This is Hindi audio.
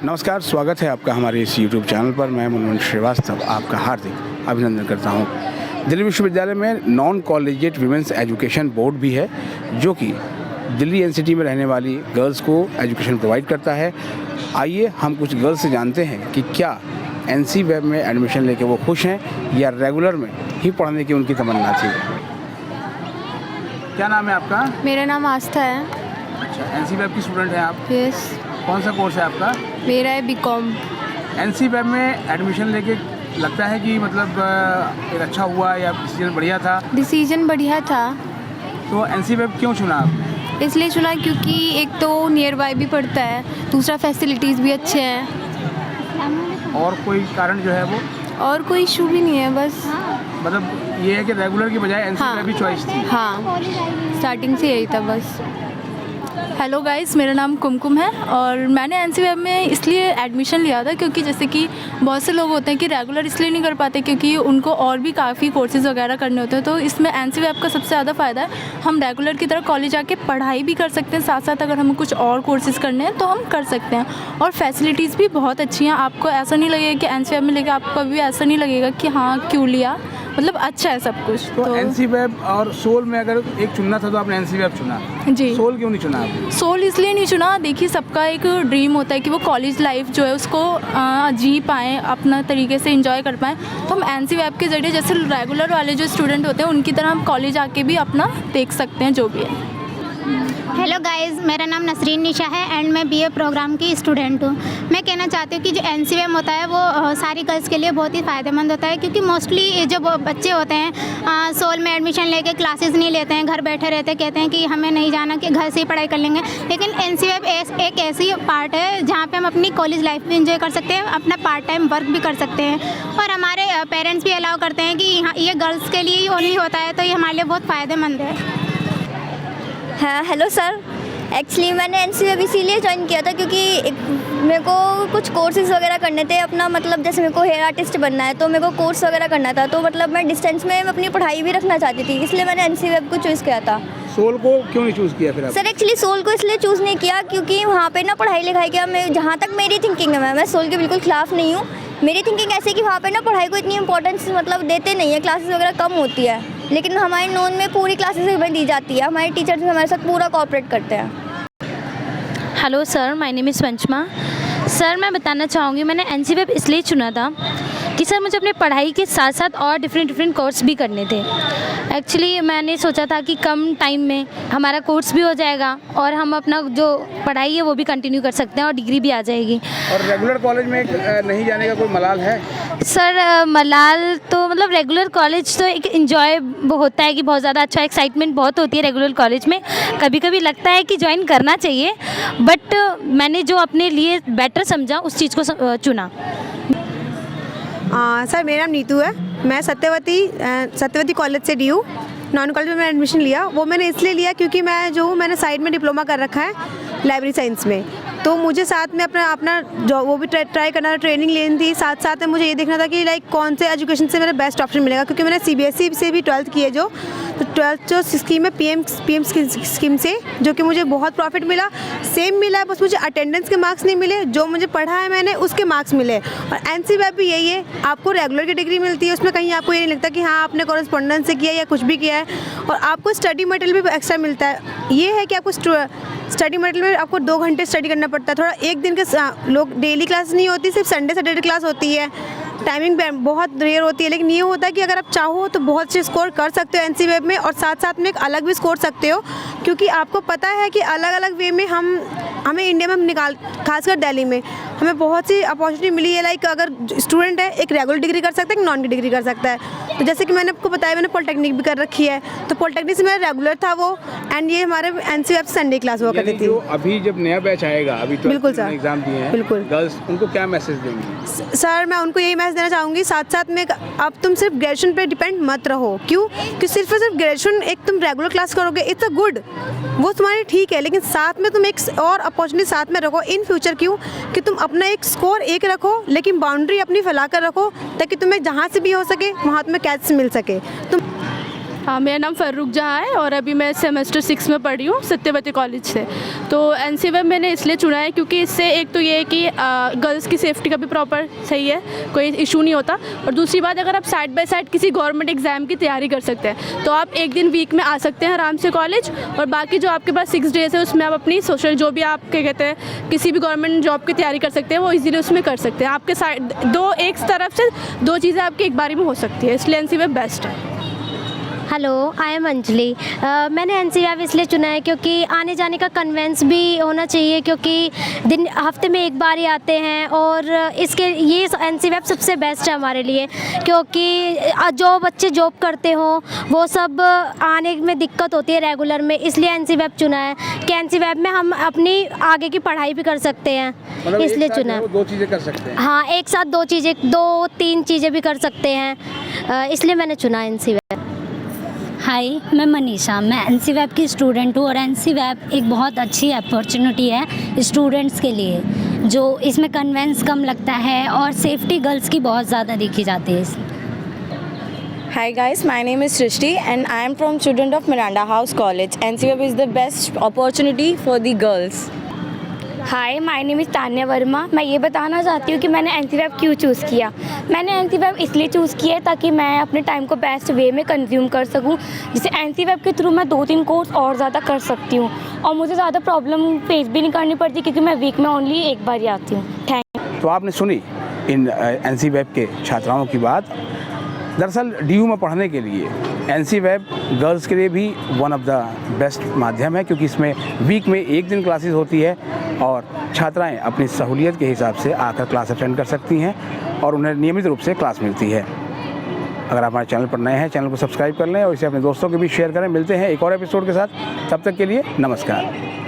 नमस्कार, स्वागत है आपका हमारे इस YouTube चैनल पर। मैं मनोज श्रीवास्तव आपका हार्दिक अभिनंदन करता हूं। दिल्ली विश्वविद्यालय में non collegiate women's education board भी है, जो कि दिल्ली NCT में रहने वाली गर्ल्स को एजुकेशन प्रोवाइड करता है। आइए हम कुछ गर्ल्स से जानते हैं कि क्या NC वेब में एडमिशन लेके वो खुश हैं या रेगुलर में ही पढ़ने की उनकी तमन्ना थी। क्या नाम है आपका? मेरा नाम आस्था है। अच्छा, NC वेब की स्टूडेंट हैं आप? यस। कौन सा कोर्स है आपका? मेरा है BCom। NC वेब में एडमिशन लेके लगता है कि मतलब एक अच्छा हुआ या डिसीजन बढ़िया था? डिसीजन बढ़िया था। तो NC वेब क्यों चुना आपने? इसलिए चुना क्योंकि एक तो नियर बाय भी पड़ता है, दूसरा फैसिलिटीज़ भी अच्छे हैं। और कोई कारण जो है वो? और कोई इशू भी नहीं है, बस मतलब ये है कि रेगुलर की बजाय NC वेब की चॉइस थी। हाँ, स्टार्टिंग से यही था बस। हेलो गाइस, मेरा नाम कुमकुम है और मैंने NC वेब में इसलिए एडमिशन लिया था क्योंकि जैसे कि बहुत से लोग होते हैं कि रेगुलर इसलिए नहीं कर पाते क्योंकि उनको और भी काफ़ी कोर्सेज़ वगैरह करने होते हैं। तो इसमें NC वेब का सबसे ज़्यादा फ़ायदा है, हम रेगुलर की तरह कॉलेज आके पढ़ाई भी कर सकते हैं, साथ साथ अगर हमें कुछ और कोर्सेज़ करने हैं तो हम कर सकते हैं। और फैसिलिटीज़ भी बहुत अच्छी हैं, आपको ऐसा नहीं लगेगा कि NC वेब में लेकर आपको कभी ऐसा नहीं लगेगा कि हाँ क्यों लिया, मतलब अच्छा है सब कुछ। तो NC वेब और सोल में अगर एक चुनना था तो आपने NC वेब चुना जी। सोल क्यों नहीं चुना आपने? सोल इसलिए नहीं चुना, देखिए सबका एक ड्रीम होता है कि वो कॉलेज लाइफ जो है उसको जी पाएँ, अपना तरीके से एंजॉय कर पाएँ। तो हम NC वेब के ज़रिए जैसे रेगुलर वाले जो स्टूडेंट होते हैं उनकी तरह हम कॉलेज आके भी अपना देख सकते हैं जो भी है। हेलो गाइस, मेरा नाम नसरीन निशा है एंड मैं BA प्रोग्राम की स्टूडेंट हूँ। मैं कहना चाहती हूँ कि जो NC वेब होता है वो सारी गर्ल्स के लिए बहुत ही फ़ायदेमंद होता है क्योंकि मोस्टली जो बच्चे होते हैं सोल में एडमिशन लेके क्लासेस नहीं लेते हैं, घर बैठे रहते हैं, कहते हैं कि हमें नहीं जाना, कि घर से ही पढ़ाई कर लेंगे। लेकिन NC वेब एक ऐसी पार्ट है जहाँ पर हम अपनी कॉलेज लाइफ भी इंजॉय कर सकते हैं, अपना पार्ट टाइम वर्क भी कर सकते हैं और हमारे पेरेंट्स भी अलाउ करते हैं कि हाँ ये गर्ल्स के लिए ही ओनली होता है, तो ये हमारे लिए बहुत फ़ायदेमंद है। हाँ हेलो सर, एक्चुअली मैंने NC वेब इसीलिए ज्वाइन किया था क्योंकि मेरे को कुछ कोर्सेज़ वगैरह करने थे अपना, मतलब जैसे मेरे को हेयर आर्टिस्ट बनना है तो मेरे को कोर्स वगैरह करना था, तो मतलब मैं डिस्टेंस में अपनी पढ़ाई भी रखना चाहती थी, इसलिए मैंने NC वेब को चूज़ किया था। सोल को क्यों नहीं चूज़ किया फिर आप? सर एक्चुअली सोल को इसलिए चूज़ नहीं किया क्योंकि वहाँ पे ना पढ़ाई लिखाई का, मैं जहाँ तक मेरी थिंकिंग है, मैं सोल के बिल्कुल ख़िलाफ़ नहीं हूँ। मेरी थिंकिंग ऐसी कि वहाँ पे ना पढ़ाई को इतनी इंपॉर्टेंस मतलब देते नहीं है, क्लासेस वगैरह कम होती है, लेकिन हमारे नॉन में पूरी क्लासेस हमें दी जाती है, हमारे टीचर्स हमारे साथ पूरा कोऑपरेट करते हैं। Hello sir, my name is Panchama. Sir मैं बताना चाहूँगी मैंने NC वेब इसलिए चुना था कि सर मुझे अपने पढ़ाई के साथ साथ और डिफरेंट कोर्स भी करने थे। एक्चुअली मैंने सोचा था कि कम टाइम में हमारा कोर्स भी हो जाएगा और हम अपना जो पढ़ाई है वो भी कंटिन्यू कर सकते हैं और डिग्री भी आ जाएगी। और रेगुलर कॉलेज में नहीं जाने का कोई मलाल है? सर मलाल तो मतलब रेगुलर कॉलेज तो एक इन्जॉय होता है कि बहुत ज़्यादा अच्छा एक्साइटमेंट बहुत होती है रेगुलर कॉलेज में, कभी कभी लगता है कि ज्वाइन करना चाहिए, बट मैंने जो अपने लिए बेटर समझा उस चीज़ को चुना। सर मेरा नाम नीतू है, मैं सत्यवती कॉलेज से DU नॉन कॉलेज में मैंने एडमिशन लिया। वो मैंने इसलिए लिया क्योंकि मैंने साइड में डिप्लोमा कर रखा है लाइब्रेरी साइंस में, तो मुझे साथ में अपना जो वो भी ट्राई करना था, ट्रेनिंग लेनी थी, साथ साथ में मुझे ये देखना था कि लाइक कौन से एजुकेशन से मेरा बेस्ट ऑप्शन मिलेगा क्योंकि मैंने CBSE से भी 12th की है, तो 12th जो स्कीम है PM स्कीम से, जो कि मुझे बहुत प्रॉफिट मिला, सेम मिला, बस मुझे अटेंडेंस के मार्क्स नहीं मिले, जो मुझे पढ़ा है मैंने उसके मार्क्स मिले। और NC वेब भी यही है, आपको रेगुलर की डिग्री मिलती है, उसमें कहीं आपको ये नहीं लगता कि हाँ आपने कॉरेस्पॉन्डेंस से किया या कुछ भी किया है, और आपको स्टडी मटेरियल भी एक्स्ट्रा मिलता है। ये है कि आपको स्टडी मटेरियल में आपको 2 घंटे स्टडी करना पड़ता है, थोड़ा एक दिन के लोग डेली क्लास नहीं होती, सिर्फ संडे सैटरडे क्लास होती है, टाइमिंग बहुत रेयर होती है, लेकिन ये होता है कि अगर आप चाहो तो बहुत अच्छे स्कोर कर सकते हो NC वेब में, और साथ साथ में एक अलग भी स्कोर सकते हो क्योंकि आपको पता है कि अलग अलग वे में हमें इंडिया में खासकर दिल्ली में हमें बहुत सी अपॉर्चुनिटी मिली है। लाइक अगर स्टूडेंट है एक रेगुलर डिग्री कर सकता है, एक नॉन की डिग्री कर सकता है। तो जैसे कि मैंने आपको बताया मैंने पॉलिटेक्निक भी कर रखी है, तो पॉलिटेक्निक से मेरा रेगुलर था वो, एंड ये हमारे NC वेब संडे क्लास हुआ करती थी। अभी जब नया बैच आएगा, अभी बिल्कुल सर, एग्जाम दिए हैं बिल्कुल, गर्ल्स, उनको क्या मैसेज देंगे? सर मैं उनको यही मैसेज देना चाहूँगी, साथ साथ में अब तुम सिर्फ ग्रेजुएशन पे डिपेंड मत रहो। क्यों कि सिर्फ ग्रेजुएशन एक तुम रेगुलर क्लास करोगे, इट्स अ गुड, वो तुम्हारी ठीक है, लेकिन साथ में तुम एक और अपॉर्चुनिटी साथ में रखो इन फ्यूचर। क्यों कि तुम अपना एक स्कोर एक रखो, लेकिन बाउंड्री अपनी फैला कर रखो ताकि तुम्हें जहाँ से भी हो सके वहाँ तुम्हें कैच मिल सके। तुम हाँ, मेरा नाम फर्रुख जहाँ है और अभी मैं सेमेस्टर 6 में पढ़ी हूँ सत्यवती कॉलेज से। तो एनसीवेब मैंने इसलिए चुना है क्योंकि इससे एक तो ये है कि गर्ल्स की सेफ्टी का भी प्रॉपर सही है, कोई इशू नहीं होता। और दूसरी बात, अगर आप साइड बाय साइड किसी गवर्नमेंट एग्ज़ाम की तैयारी कर सकते हैं तो आप एक दिन वीक में आ सकते हैं आराम से कॉलेज, और बाकी जो आपके पास 6 डेज़ है उसमें आप अपनी सोशल जो भी आप क्या कहते हैं किसी भी गवर्नमेंट जॉब की तैयारी कर सकते हैं, वो इजीली उसमें कर सकते हैं। आपके साइड एक तरफ से 2 चीज़ें आपकी एक बारी में हो सकती है, इसलिए एनसीवेब बेस्ट है। Hello, I am Anjali. मैंने एनसीवेब इसलिए चुना है क्योंकि आने जाने का कन्वेंस भी होना चाहिए, क्योंकि हफ्ते में एक बार ही आते हैं, और इसके ये एनसीवेब सबसे बेस्ट है हमारे लिए, क्योंकि जो बच्चे जॉब करते हो वो सब आने में दिक्कत होती है रेगुलर में, इसलिए एनसीवेब चुना है कि एनसीवेब में हम अपनी आगे की पढ़ाई भी कर सकते हैं, इसलिए चुना है। 2 चीज़ें कर सकते हैं। हाँ, एक साथ 2-3 चीज़ें भी कर सकते हैं, इसलिए मैंने चुना एनसीवेब। हाय, मैं मनीषा, मैं एनसीवेब की स्टूडेंट हूँ, और एनसीवेब एक बहुत अच्छी अपॉर्चुनिटी है स्टूडेंट्स के लिए, जो इसमें कन्वेंस कम लगता है और सेफ्टी गर्ल्स की बहुत ज़्यादा देखी जाती है। Hi guys, my name is Srishti and I am from student of Miranda House College. NCWeb is the best opportunity for the girls. Hi, my name is Tanya Verma. मैं ये बताना चाहती हूँ कि मैंने एनसीवेब क्यों चूज़ किया। मैंने एनसीवेब इसलिए चूज़ किया है ताकि मैं अपने टाइम को बेस्ट वे में कंज्यूम कर सकूँ, जिससे एनसीवेब के थ्रू मैं 2-3 कोर्स और ज़्यादा कर सकती हूँ, और मुझे ज़्यादा प्रॉब्लम फेस भी नहीं करनी पड़ती क्योंकि मैं वीक में ओनली एक बार ही आती हूँ। Thank you. तो आपने सुनी इन एनसीवेब के छात्राओं की बात। दरअसल डीयू में पढ़ने के लिए एनसीवेब गर्ल्स के लिए भी वन ऑफ द बेस्ट माध्यम है, क्योंकि इसमें वीक में 1 दिन क्लासेस होती है और छात्राएं अपनी सहूलियत के हिसाब से आकर क्लास अटेंड कर सकती हैं और उन्हें नियमित रूप से क्लास मिलती है। अगर आप हमारे चैनल पर नए हैं, चैनल को सब्सक्राइब कर लें और इसे अपने दोस्तों के बीच शेयर करें। मिलते हैं एक और एपिसोड के साथ, तब तक के लिए नमस्कार।